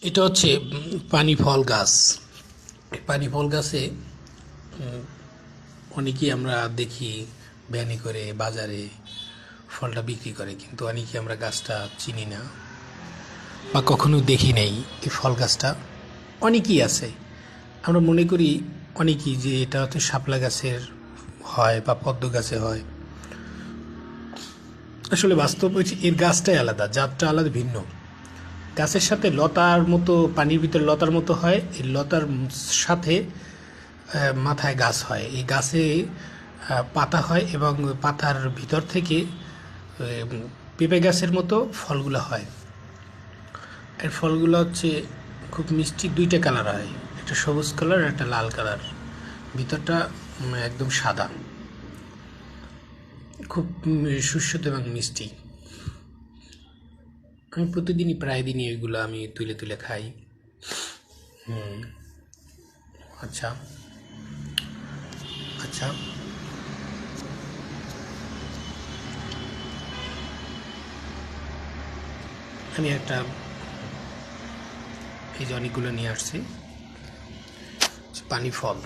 এটা হচ্ছে পানি ফল গাছ। পানি ফল গাছে অনেকেই আমরা দেখি ভ্যানে করে বাজারে ফলটা বিক্রি করে, কিন্তু অনেকেই আমরা গাছটা চিনি না বা কখনো দেখি নাই। এই ফল গাছটা অনেকই আছে, আমরা মনে করি অনেকেই যে এটা হচ্ছে শাপলা গাছের হয় বা পদ্ম গাছে হয়। আসলে বাস্তব হচ্ছে এর গাছটাই আলাদা, জাতটা আলাদা, ভিন্ন। গাছের সাথে লতার মতো, পানির ভিতরে লতার মতো হয়, এই লতার সাথে মাথায় গাছ হয়। এই গাছে পাতা হয় এবং পাতার ভিতর থেকে পেঁপে গাছের মতো ফলগুলো হয়। এর ফলগুলো হচ্ছে খুব মিষ্টি, দুইটা কালার হয়, একটা সবুজ কালার একটা লাল কালার, ভিতরটা একদম সাদা, খুব সুস্বাদু এবং মিষ্টি। আমি প্রতিদিনই, প্রায় দিনই এগুলো আমি তুলে তুলে খাই। আচ্ছা, আচ্ছা, আমি একটা, এই যে অনেকগুলো নিয়ে আসছি পানি ফল।